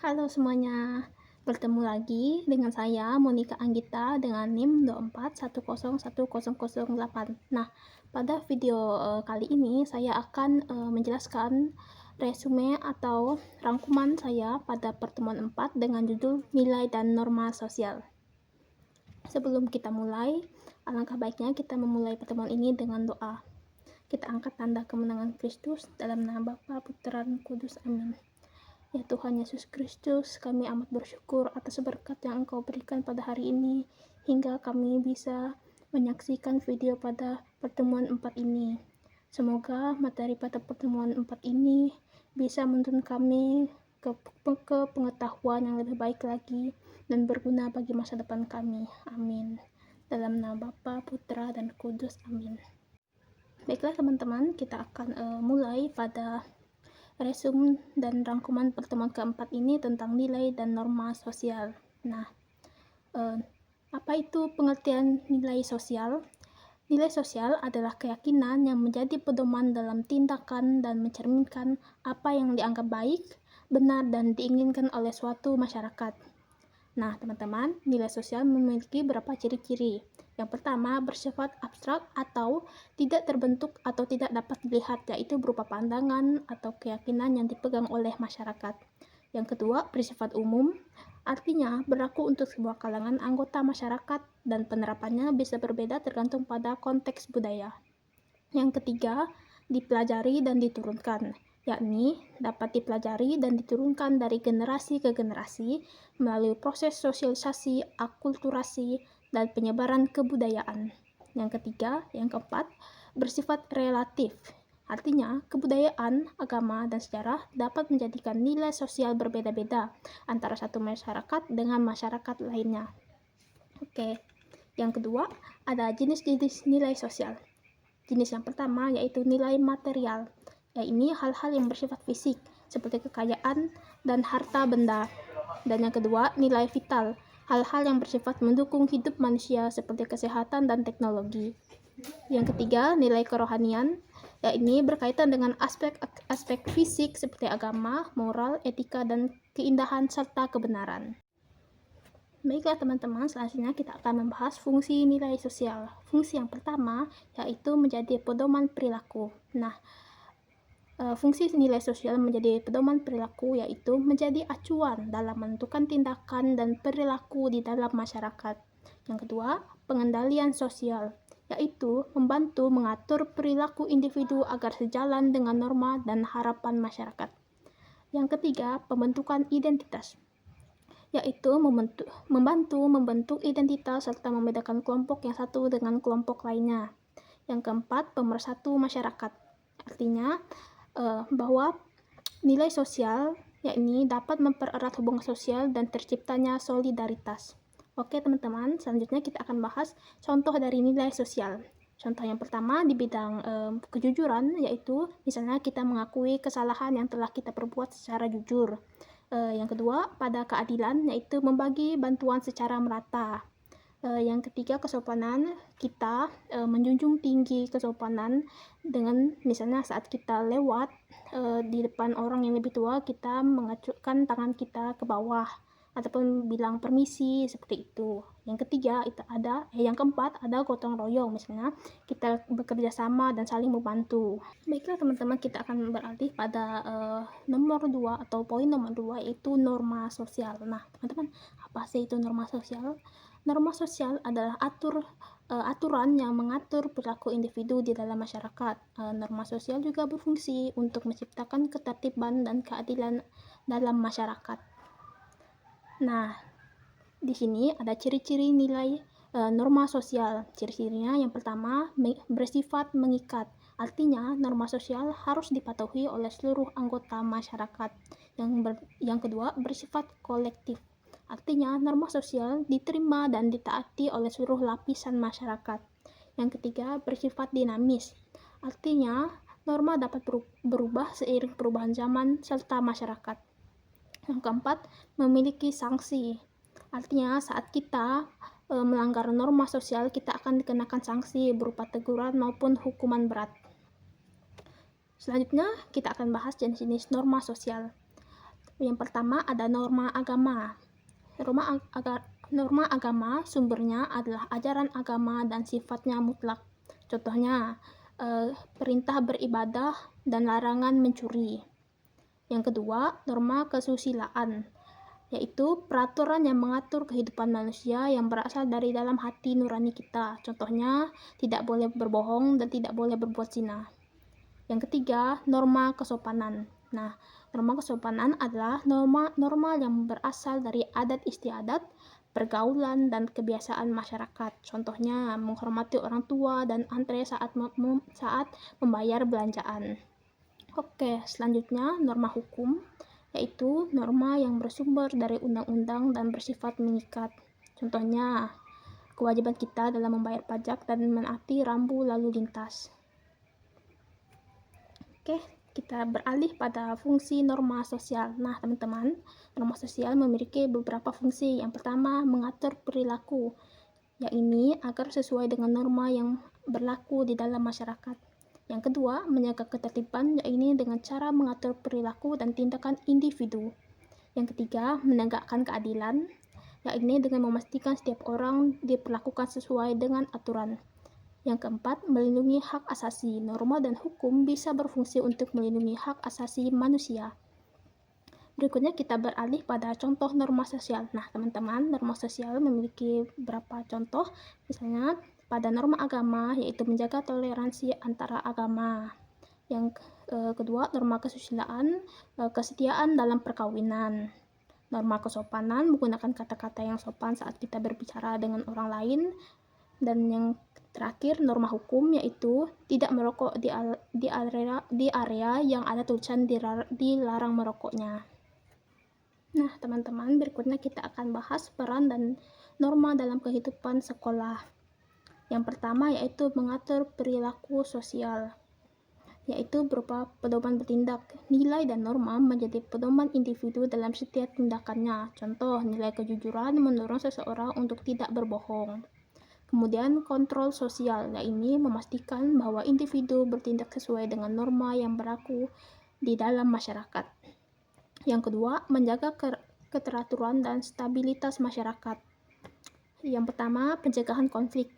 Halo semuanya, bertemu lagi dengan saya Monica Anggita dengan NIM 241010008. Nah, pada video kali ini saya akan menjelaskan resume atau rangkuman saya pada pertemuan 4 dengan judul Nilai dan Norma Sosial. Sebelum kita mulai, alangkah baiknya kita memulai pertemuan ini dengan doa. Kita angkat tanda kemenangan Kristus dalam nama Bapa, Putra, dan Kudus. Amin. Ya Tuhan Yesus Kristus, kami amat bersyukur atas berkat yang Engkau berikan pada hari ini, hingga kami bisa menyaksikan video pada pertemuan 4 ini. Semoga materi pada pertemuan 4 ini bisa menuntun kami ke pengetahuan yang lebih baik lagi dan berguna bagi masa depan kami. Amin. Dalam nama Bapa, Putra, dan Kudus. Amin. Baiklah teman-teman, kita akan mulai pada resume dan rangkuman pertemuan keempat ini tentang nilai dan norma sosial. Nah, apa itu pengertian nilai sosial? Nilai sosial adalah keyakinan yang menjadi pedoman dalam tindakan dan mencerminkan apa yang dianggap baik, benar, dan diinginkan oleh suatu masyarakat. Nah, teman-teman, nilai sosial memiliki beberapa ciri-ciri. Yang pertama, bersifat abstrak atau tidak terbentuk atau tidak dapat dilihat, yaitu berupa pandangan atau keyakinan yang dipegang oleh masyarakat. Yang kedua, bersifat umum, artinya berlaku untuk sebuah kalangan anggota masyarakat dan penerapannya bisa berbeda tergantung pada konteks budaya. Yang ketiga, dipelajari dan diturunkan, yakni dapat dipelajari dan diturunkan dari generasi ke generasi melalui proses sosialisasi, akulturasi, dan penyebaran kebudayaan. Yang ketiga, yang keempat, bersifat relatif. Artinya, kebudayaan, agama, dan sejarah dapat menjadikan nilai sosial berbeda-beda antara satu masyarakat dengan masyarakat lainnya. Oke, yang kedua, ada jenis-jenis nilai sosial. Jenis yang pertama yaitu nilai material, yaitu hal-hal yang bersifat fisik, seperti kekayaan dan harta benda. Dan yang kedua, nilai vital, hal-hal yang bersifat mendukung hidup manusia, seperti kesehatan dan teknologi. Yang ketiga, nilai kerohanian, yaitu berkaitan dengan aspek fisik seperti agama, moral, etika, dan keindahan serta kebenaran. Baiklah teman-teman, selanjutnya kita akan membahas fungsi nilai sosial. Fungsi yang pertama yaitu menjadi pedoman perilaku. Nah, fungsi nilai sosial menjadi pedoman perilaku yaitu menjadi acuan dalam menentukan tindakan dan perilaku di dalam masyarakat. Yang kedua, pengendalian sosial, yaitu membantu mengatur perilaku individu agar sejalan dengan norma dan harapan masyarakat. Yang ketiga, pembentukan identitas, yaitu membantu membentuk identitas serta membedakan kelompok yang satu dengan kelompok lainnya. Yang keempat, pemersatu masyarakat, artinya bahwa nilai sosial yakni dapat mempererat hubungan sosial dan terciptanya solidaritas. Oke teman-teman, selanjutnya kita akan bahas contoh dari nilai sosial. Contoh yang pertama di bidang kejujuran, yaitu misalnya kita mengakui kesalahan yang telah kita perbuat secara jujur. Yang kedua, pada keadilan, yaitu membagi bantuan secara merata. Yang ketiga, kesopanan, kita menjunjung tinggi kesopanan dengan misalnya saat kita lewat di depan orang yang lebih tua, kita mengacungkan tangan kita ke bawah ataupun bilang permisi, seperti itu. Yang ketiga, yang keempat ada gotong royong, misalnya kita bekerja sama dan saling membantu. Baiklah teman-teman, kita akan beralih pada nomor 2 atau poin nomor 2, yaitu norma sosial. Nah teman-teman, apa sih itu norma sosial? Norma sosial adalah aturan yang mengatur perilaku individu di dalam masyarakat. Norma sosial juga berfungsi untuk menciptakan ketertiban dan keadilan dalam masyarakat. Nah, di sini ada ciri-ciri nilai norma sosial. Ciri-cirinya yang pertama, bersifat mengikat. Artinya, norma sosial harus dipatuhi oleh seluruh anggota masyarakat. Yang kedua, bersifat kolektif. Artinya, norma sosial diterima dan ditaati oleh seluruh lapisan masyarakat. Yang ketiga, bersifat dinamis. Artinya, norma dapat berubah seiring perubahan zaman serta masyarakat. Yang keempat, memiliki sanksi. Artinya, saat kita melanggar norma sosial, kita akan dikenakan sanksi berupa teguran maupun hukuman berat. Selanjutnya, kita akan bahas jenis-jenis norma sosial. Yang pertama ada norma agama. Norma agama sumbernya adalah ajaran agama dan sifatnya mutlak. Contohnya, perintah beribadah dan larangan mencuri. Yang kedua, norma kesusilaan, yaitu peraturan yang mengatur kehidupan manusia yang berasal dari dalam hati nurani kita. Contohnya, tidak boleh berbohong dan tidak boleh berbuat zina. Yang ketiga, norma kesopanan. Nah, norma kesopanan adalah norma yang berasal dari adat istiadat, pergaulan, dan kebiasaan masyarakat. Contohnya, menghormati orang tua dan antre saat membayar belanjaan. Oke, selanjutnya norma hukum, yaitu norma yang bersumber dari undang-undang dan bersifat mengikat. Contohnya, kewajiban kita dalam membayar pajak dan menaati rambu lalu lintas. Oke, kita beralih pada fungsi norma sosial. Nah, teman-teman, norma sosial memiliki beberapa fungsi. Yang pertama, mengatur perilaku, yaitu agar sesuai dengan norma yang berlaku di dalam masyarakat. Yang kedua, menjaga ketertiban, yaitu dengan cara mengatur perilaku dan tindakan individu. Yang ketiga, menegakkan keadilan, yaitu dengan memastikan setiap orang diperlakukan sesuai dengan aturan. Yang keempat, melindungi hak asasi. Norma dan hukum bisa berfungsi untuk melindungi hak asasi manusia. Berikutnya kita beralih pada contoh norma sosial. Nah, teman-teman, norma sosial memiliki beberapa contoh. Misalnya, pada norma agama, yaitu menjaga toleransi antara agama. Yang kedua, norma kesusilaan, kesetiaan dalam perkawinan. Norma kesopanan, menggunakan kata-kata yang sopan saat kita berbicara dengan orang lain. Dan yang terakhir, norma hukum, yaitu tidak merokok di area yang ada tulisan dilarang merokoknya. Nah, teman-teman, berikutnya kita akan bahas peran dan norma dalam kehidupan sekolah. Yang pertama yaitu mengatur perilaku sosial, yaitu berupa pedoman bertindak. Nilai dan norma menjadi pedoman individu dalam setiap tindakannya. Contoh, nilai kejujuran mendorong seseorang untuk tidak berbohong. Kemudian kontrol sosial, yaitu memastikan bahwa individu bertindak sesuai dengan norma yang berlaku di dalam masyarakat. Yang kedua, menjaga keteraturan dan stabilitas masyarakat. Yang pertama, pencegahan konflik,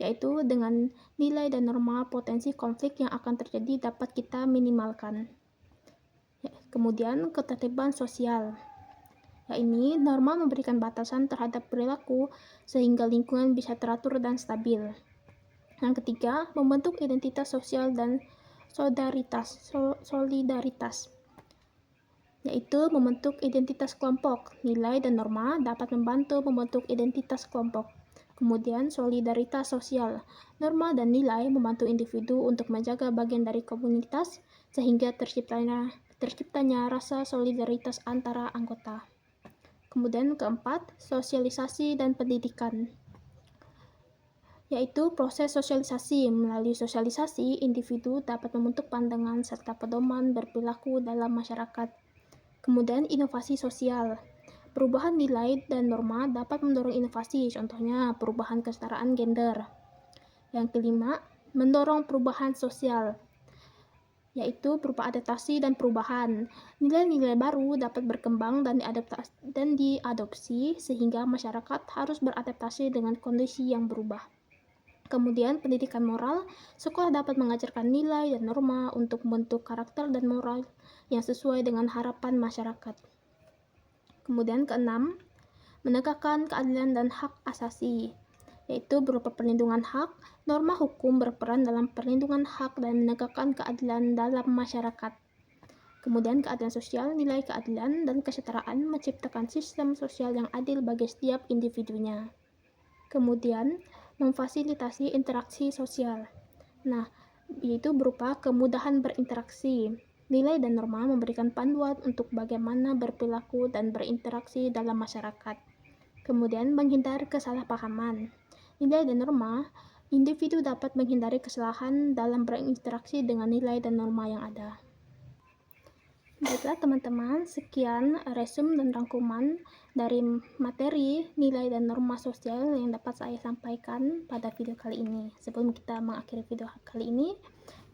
yaitu dengan nilai dan norma potensi konflik yang akan terjadi dapat kita minimalkan. Kemudian, ketertiban sosial, yaitu norma memberikan batasan terhadap perilaku sehingga lingkungan bisa teratur dan stabil. Yang ketiga, membentuk identitas sosial dan solidaritas, yaitu membentuk identitas kelompok. Nilai dan norma dapat membantu membentuk identitas kelompok. Kemudian, solidaritas sosial. Norma dan nilai membantu individu untuk menjaga bagian dari komunitas sehingga terciptanya rasa solidaritas antara anggota. Kemudian keempat, sosialisasi dan pendidikan, yaitu proses sosialisasi. Melalui sosialisasi, individu dapat membentuk pandangan serta pedoman berperilaku dalam masyarakat. Kemudian inovasi sosial. Perubahan nilai dan norma dapat mendorong inovasi, contohnya perubahan kesetaraan gender. Yang kelima, mendorong perubahan sosial, yaitu berupa adaptasi dan perubahan. Nilai-nilai baru dapat berkembang dan diadopsi sehingga masyarakat harus beradaptasi dengan kondisi yang berubah. Kemudian pendidikan moral, sekolah dapat mengajarkan nilai dan norma untuk membentuk karakter dan moral yang sesuai dengan harapan masyarakat. Kemudian keenam, menegakkan keadilan dan hak asasi, yaitu berupa perlindungan hak. Norma hukum berperan dalam perlindungan hak dan menegakkan keadilan dalam masyarakat. Kemudian keadilan sosial, nilai keadilan dan kesetaraan menciptakan sistem sosial yang adil bagi setiap individunya. Kemudian memfasilitasi interaksi sosial. Nah, yaitu berupa kemudahan berinteraksi. Nilai dan norma memberikan panduan untuk bagaimana berperilaku dan berinteraksi dalam masyarakat. Kemudian menghindari kesalahpahaman. Nilai dan norma, individu dapat menghindari kesalahan dalam berinteraksi dengan nilai dan norma yang ada. Baiklah teman-teman, sekian resume dan rangkuman dari materi, nilai, dan norma sosial yang dapat saya sampaikan pada video kali ini. Sebelum kita mengakhiri video kali ini,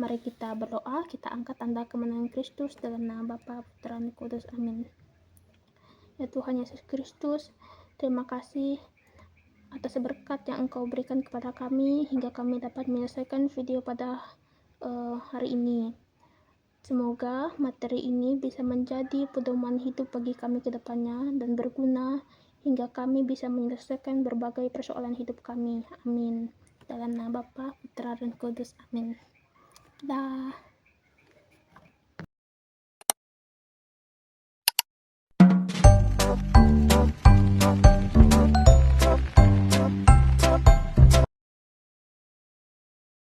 mari kita berdoa, kita angkat tanda kemenangan Kristus dalam nama Bapa, Putra, dan Kudus. Amin. Ya Tuhan Yesus Kristus, terima kasih atas berkat yang Engkau berikan kepada kami hingga kami dapat menyelesaikan video pada hari ini. Semoga materi ini bisa menjadi pedoman hidup bagi kami ke depannya dan berguna hingga kami bisa menyelesaikan berbagai persoalan hidup kami. Amin. Dalam nama Bapa, Putra, dan Kudus. Amin. Dah.